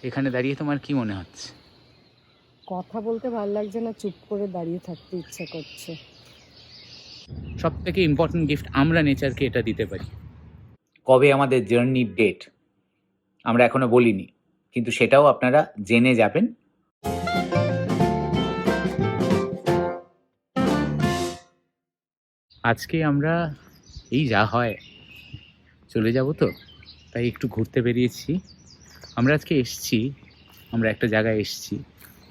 এখানে দাঁড়িয়ে তোমার কি মনে হচ্ছে? কথা বলতে ভালো লাগছে না, চুপ করে দাঁড়িয়ে থাকতে ইচ্ছা করছে। সব থেকে ইম্পর্টেন্ট গিফট আমরা নেচারকে এটা দিতে পারি। কবে আমাদের জার্নির ডেট আমরা এখনো বলিনি, কিন্তু সেটাও আপনারা জেনে যাবেন। আজকে আমরা এই যা হয় চলে যাব তো, তাই একটু ঘুরতে বেরিয়েছি। আমরা আজকে এসছি, আমরা একটা জায়গায় এসছি,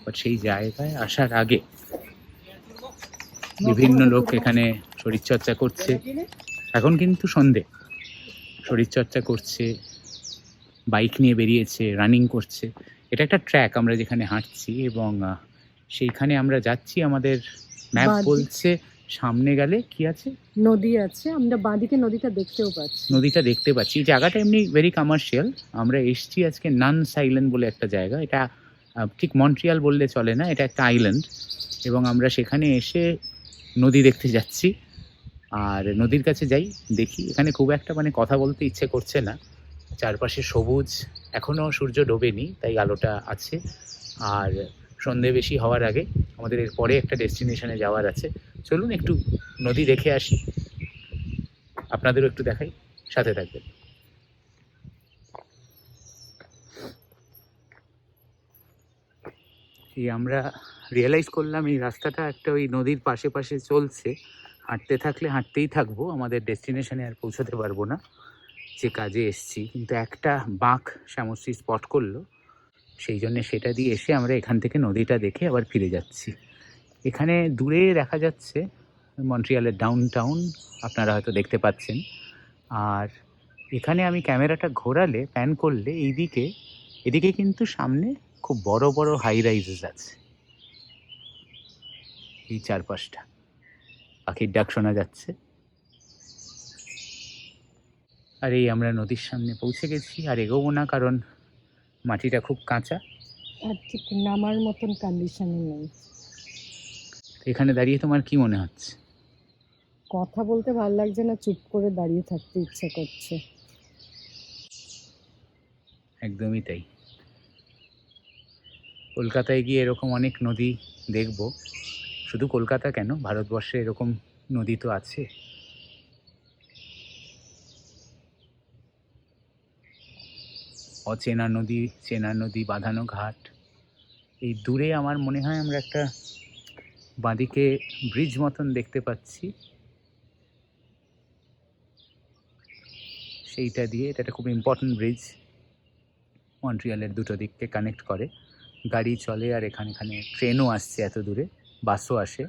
বাট সেই জায়গায় আসার আগে বিভিন্ন লোক এখানে শরীরচর্চা করছে। এখন কিন্তু সন্ধে, শরীরচর্চা করছে, বাইক নিয়ে বেরিয়েছে, রানিং করছে। এটা একটা ট্র্যাক আমরা যেখানে হাঁটছি, এবং সেইখানে আমরা যাচ্ছি। আমাদের ম্যাপ বলছে সামনে গেলে কি আছে, নদী আছে। আমরা বাঁদিকে নদীটা দেখতেও পাচ্ছি। নদীটা দেখতে পাচ্ছি। এই জায়গাটা এমনি ভেরি কমার্শিয়াল। আমরা এসছি আজকে নানস আইল্যান্ড বলে একটা জায়গা। এটা ঠিক মন্ট্রিয়াল বললে চলে না, এটা একটা আইল্যান্ড। এবং আমরা সেখানে এসে নদী দেখতে যাচ্ছি। আর নদীর কাছে যাই, দেখি। এখানে খুব একটা কথা বলতে ইচ্ছে করছে না। চারপাশে সবুজ, এখনও সূর্য ডোবেনি, তাই আলোটা আছে। আর সন্ধে বেশি হওয়ার আগে আমাদের এরপরে একটা ডেস্টিনেশনে যাওয়ার আছে। চলুন একটু নদী দেখে আসি, আপনাদেরও একটু দেখাই, সাথে থাকবেন। এই আমরা রিয়েলাইজ করলাম এই রাস্তাটা একটা ওই নদীর পাশে পাশে চলছে। হাঁটতে থাকলে হাঁটতেই থাকবো, আমাদের ডেস্টিনেশনে আর পৌঁছতে পারবো না যে কাজে এসছি। কিন্তু একটা বাঁক শ্যামশ্রী স্পট করলো, সেই জন্যে সেটা দিয়ে এসে আমরা এখান থেকে নদীটা দেখে আবার ফিরে যাচ্ছি। এখানে দূরে দেখা যাচ্ছে মন্ট্রিয়ালের ডাউন টাউন, আপনারা হয়তো দেখতে পাচ্ছেন। আর এখানে আমি ক্যামেরাটা ঘোরালে, প্যান করলে এদিকে কিন্তু সামনে খুব বড় বড় হাই রাইজেস আছে। এই চারপাশটা পাখির ডাক শোনা যাচ্ছে। আর এই আমরা নদীর সামনে পৌঁছে গেছি, আর এগোবো না, কারণ মাটিটা খুব কাঁচা, আর ঠিক নামার মতন কন্ডিশনে নেই। এখানে দাঁড়িয়ে তোমার কি মনে হচ্ছে? কথা বলতে ভালো লাগছে না, চুপ করে দাঁড়িয়ে থাকতে ইচ্ছা করছে। একদমই তাই। কলকাতায় গিয়ে এরকম অনেক নদী দেখব। শুধু কলকাতা কেন, ভারতবর্ষে এরকম নদী তো আছে। অচেনা নদী, চেনা নদী, বাঁধানো ঘাট। এই দূরে আমার মনে হয় আমরা একটা বাঁদিকে ব্রিজ মতন দেখতে পাচ্ছি, সেইটা দিয়ে। এটা একটা খুব ইম্পর্টেন্ট ব্রিজ, মন্ট্রিয়ালের দুটো দিককে কানেক্ট করে। গাড়ি চলে, আর এখানে ট্রেনও আসছে এত দূরে, বাসও আসে।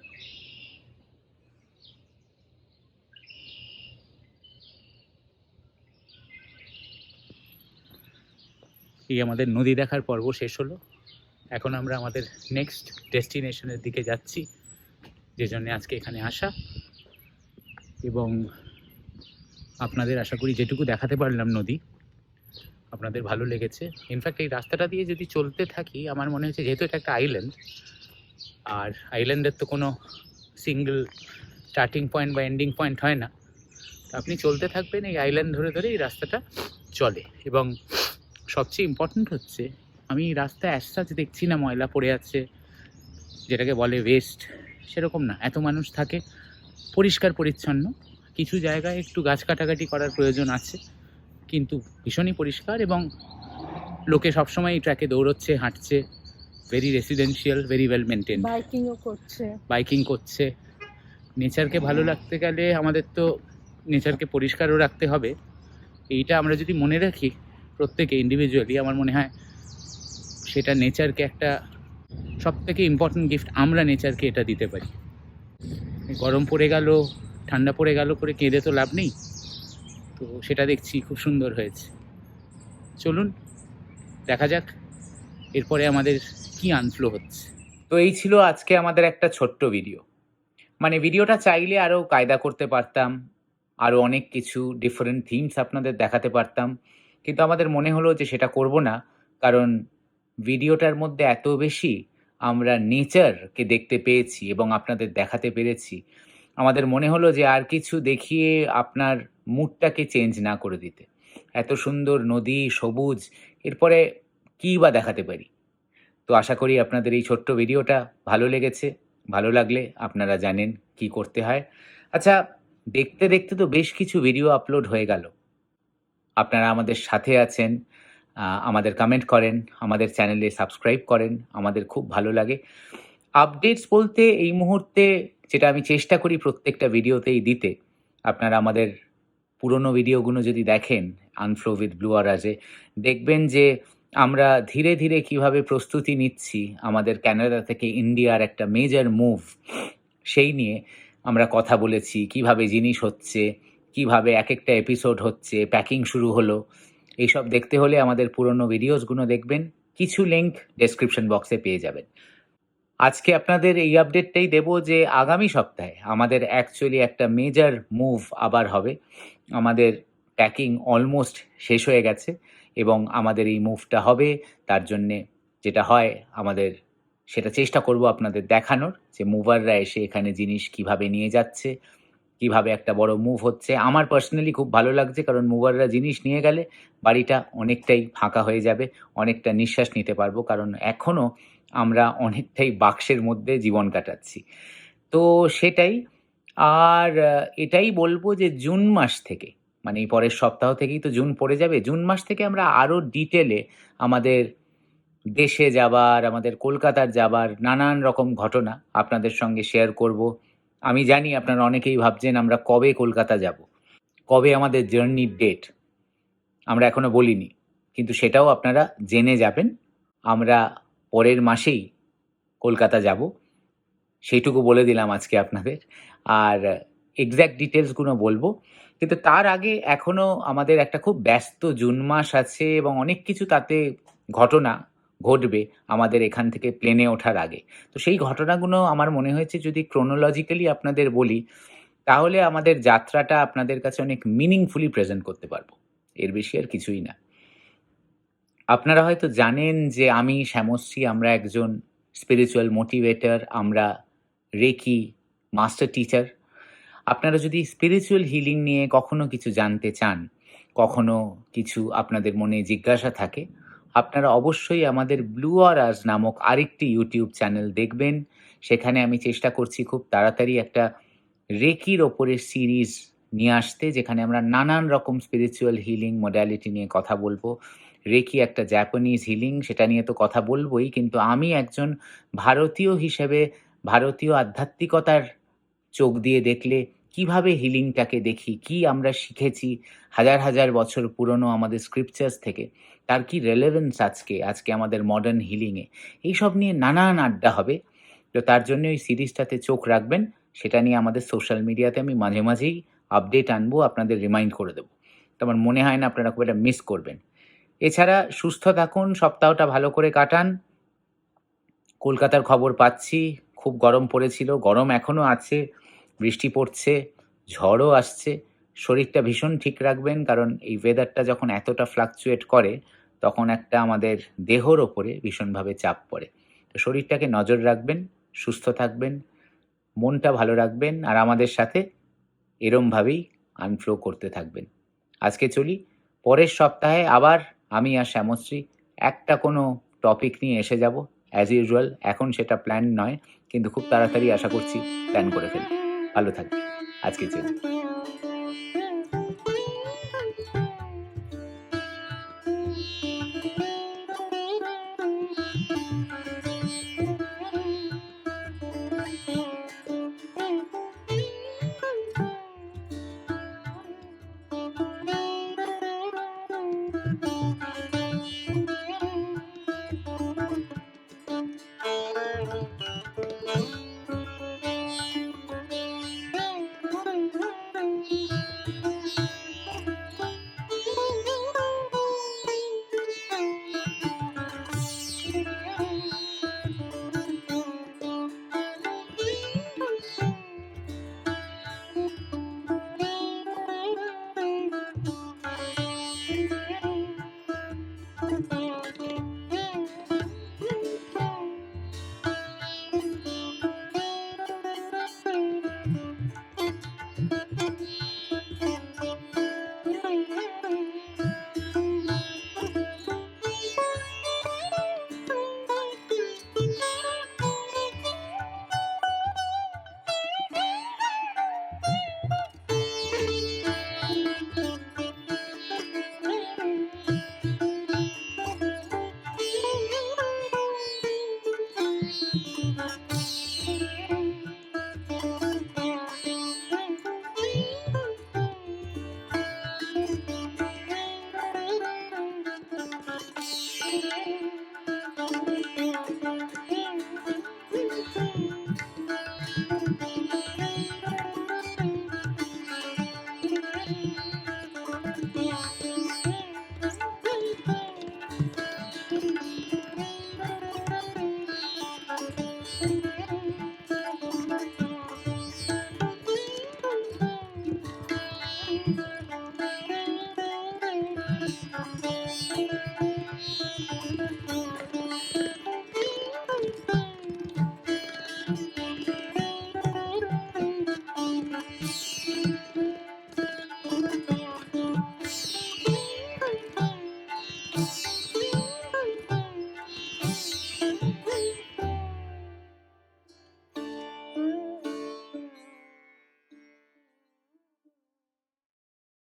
এই আমাদের নদী দেখার পর্ব শেষ হলো। এখন আমরা আমাদের নেক্সট ডেস্টিনেশনের দিকে যাচ্ছি, যে জন্যে আজকে এখানে আসা। এবং আপনাদের আশা করি যেটুকু দেখাতে পারলাম নদী, আপনাদের ভালো লেগেছে। ইনফ্যাক্ট এই রাস্তাটা দিয়ে যদি চলতে থাকি, আমার মনে হচ্ছে, যেহেতু এটা একটা আইল্যান্ড, আর আইল্যান্ডের তো কোনো সিঙ্গেল স্টার্টিং পয়েন্ট বা এন্ডিং পয়েন্ট হয় না, আপনি চলতে থাকবেন এই আইল্যান্ড ধরে ধরে, এই রাস্তাটা চলে। এবং সবচেয়ে ইম্পর্ট্যান্ট হচ্ছে, আমি রাস্তায় অ্যাজ দেখছি না ময়লা পড়ে আছে, যেটাকে বলে ওয়েস্ট, সেরকম না। এত মানুষ থাকে, পরিষ্কার পরিচ্ছন্ন। কিছু জায়গায় একটু গাছ কাটাকাটি করার প্রয়োজন আছে, কিন্তু ভীষণই পরিষ্কার। এবং লোকে সবসময় এই ট্র্যাকে দৌড়চ্ছে, হাঁটছে। Very residential, very well maintain. Biking করছে। নেচারকে ভালো রাখতে গেলে আমাদের তো নেচারকে পরিষ্কারও রাখতে হবে। এইটা আমরা যদি মনে রাখি প্রত্যেকে ইন্ডিভিজুয়ালি, আমার মনে হয় সেটা নেচারকে একটা সবথেকে ইম্পর্টেন্ট গিফট আমরা নেচারকে এটা দিতে পারি। গরম পড়ে গেল, ঠান্ডা পড়ে গেল করে কেঁদে তো লাভ নেই। তো সেটা দেখছি খুব সুন্দর হয়েছে। চলুন দেখা যাক এরপরে আমাদের কি আনফ্লো হচ্ছে। তো এই ছিল আজকে আমাদের একটা ছোট্ট ভিডিও। ভিডিওটা চাইলে আরও কায়দা করতে পারতাম, আরও অনেক কিছু ডিফারেন্ট থিমস আপনাদের দেখাতে পারতাম, কিন্তু আমাদের মনে হলো যে সেটা করব না। কারণ ভিডিওটার মধ্যে এত বেশি আমরা নেচারকে দেখতে পেয়েছি এবং আপনাদের দেখাতে পেরেছি, আমাদের মনে হলো যে আর কিছু দেখিয়ে আপনার মুডটাকে চেঞ্জ না করে দিতে। এত সুন্দর নদী, সবুজ, এরপরে কী বা দেখাতে পারি। তো আশা করি আপনাদের এই ছোট্ট ভিডিওটা ভালো লেগেছে। ভালো লাগলে আপনারা জানেন কি করতে হয়। আচ্ছা, দেখতে দেখতে তো বেশ কিছু ভিডিও আপলোড হয়ে গেল। আপনারা আমাদের সাথে আছেন, আমাদের কমেন্ট করেন, আমাদের চ্যানেলে সাবস্ক্রাইব করেন, আমাদের খুব ভালো লাগে। আপডেটস বলতে এই মুহূর্তে যেটা আমি চেষ্টা করি প্রত্যেকটা ভিডিওতেই দিতে, আপনারা আমাদের পুরনো ভিডিওগুলো যদি দেখেন আনফ্লো উইথ ব্লু অরাজে, দেখবেন যে আমরা ধীরে ধীরে কিভাবে প্রস্তুতি নিচ্ছি আমাদের ক্যানাডা থেকে ইন্ডিয়ার একটা মেজর মুভ, সেই নিয়ে আমরা কথা বলেছি। কিভাবে জিনিস হচ্ছে, কিভাবে এক একটা এপিসোড হচ্ছে, প্যাকিং শুরু হলো, এইসব দেখতে হলে আমাদের পুরনো ভিডিওসগুলো দেখবেন। কিছু লিঙ্ক ডেসক্রিপশন বক্সে পেয়ে যাবেন। আজকে আপনাদের এই আপডেটটাই দেব যে আগামী সপ্তাহে আমাদের অ্যাকচুয়ালি একটা মেজর মুভ আবার হবে। আমাদের প্যাকিং অলমোস্ট শেষ হয়ে গেছে এবং আমাদের এই মুভটা হবে। তার জন্যে যেটা হয় আমাদের, সেটা চেষ্টা করব আপনাদের দেখানোর, যে মুভাররা এসে এখানে জিনিস কিভাবে নিয়ে যাচ্ছে, কিভাবে একটা বড় মুভ হচ্ছে। আমার পার্সোনালি খুব ভালো লাগছে, কারণ মুভাররা জিনিস নিয়ে গেলে বাড়িটা অনেকটাই ফাঁকা হয়ে যাবে, অনেকটা নিঃশ্বাস নিতে পারবো, কারণ এখনও আমরা অনেকটাই বাক্সের মধ্যে জীবন কাটাচ্ছি। তো সেটাই। আর এটাই বলবো যে জুন মাস থেকে, মানে এই পরের সপ্তাহ থেকেই তো জুন পড়ে যাবে, জুন মাস থেকে আমরা আরও ডিটেলে আমাদের দেশে যাবার, আমাদের কলকাতার যাবার নানান রকম ঘটনা আপনাদের সঙ্গে শেয়ার করব। আমি জানি আপনারা অনেকেই ভাবছেন আমরা কবে কলকাতা যাব, কবে আমাদের জার্নির ডেট, আমরা এখনো বলিনি, কিন্তু সেটাও আপনারা জেনে যাবেন। আমরা পরের মাসেই কলকাতা যাব, সেইটুকু বলে দিলাম আজকে আপনাদের। আর এক্স্যাক্ট ডিটেলসগুলো বলবো, কিন্তু তার আগে এখনও আমাদের একটা খুব ব্যস্ত জুন মাস আছে এবং অনেক কিছু তাতে ঘটনা ঘটবে আমাদের এখান থেকে প্লেনে ওঠার আগে। তো সেই ঘটনাগুলো আমার মনে হয়েছে যদি ক্রোনোলজিক্যালি আপনাদের বলি, তাহলে আমাদের যাত্রাটা আপনাদের কাছে অনেক মিনিংফুলি প্রেজেন্ট করতে পারবো। এর বেশি আর কিছুই না। আপনারা হয়তো জানেন যে আমি, শ্যামশ্রী, আমরা একজন স্পিরিচুয়াল মোটিভেটর, আমরা রেকি মাস্টার টিচার। আপনারা যদি স্পিরিচুয়াল হিলিং নিয়ে কখনো কিছু জানতে চান, কখনো কিছু আপনাদের মনে জিজ্ঞাসা থাকে, আপনারা অবশ্যই আমাদের ব্লু অরাজ নামক আরেকটি ইউটিউব চ্যানেল দেখবেন। সেখানে আমি চেষ্টা করছি খুব তাড়াতাড়ি একটা রেকির ওপরে সিরিজ নিয়ে আসতে, যেখানে আমরা নানান রকম স্পিরিচুয়াল হিলিং মডালিটি নিয়ে কথা বলবো। রেকি একটা জাপানিজ হিলিং, সেটা নিয়ে তো কথা বলবোই, কিন্তু আমি একজন ভারতীয় হিসেবে ভারতীয় আধ্যাত্মিকতার চোখ দিয়ে দেখলে কিভাবে হিলিংটাকে দেখি, কি আমরা শিখেছি হাজার হাজার বছর পুরনো আমাদের স্ক্রিপচার্স থেকে, তার কি রেলেভেন্স আজকে আমাদের মডার্ন হিলিংয়ে, এইসব নিয়ে নানান আড্ডা হবে। তো তার জন্য ওই সিরিজটাতে চোখ রাখবেন। সেটা নিয়ে আমাদের সোশ্যাল মিডিয়াতে আমি মাঝে মাঝেই আপডেট আনবো, আপনাদের রিমাইন্ড করে দেবো। তো আমার মনে হয় না আপনারা খুব একটা মিস করবেন। এছাড়া সুস্থ থাকুন, সপ্তাহটা ভালো করে কাটান। কলকাতার খবর পাচ্ছি খুব গরম পড়েছিল, গরম এখনও আছে, বৃষ্টি পড়ছে, ঝড়ও আসছে। শরীরটা ভীষণ ঠিক রাখবেন, কারণ এই ওয়েদারটা যখন এতটা ফ্লাকচুয়েট করে, তখন একটা আমাদের দেহর ওপরে ভীষণভাবে চাপ পড়ে। তো শরীরটাকে নজর রাখবেন, সুস্থ থাকবেন, মনটা ভালো রাখবেন, আর আমাদের সাথে এরমভাবেই আনফ্লো করতে থাকবেন। আজকে চলি, পরের সপ্তাহে আবার আমি আর শ্যামশ্রী একটা কোনো টপিক নিয়ে এসে যাব অ্যাজ ইউজুয়াল। এখন সেটা প্ল্যান নয়, কিন্তু খুব তাড়াতাড়ি আশা করছি প্ল্যান করে ফেলব। ভালো থাকবেন। আজকে চলি।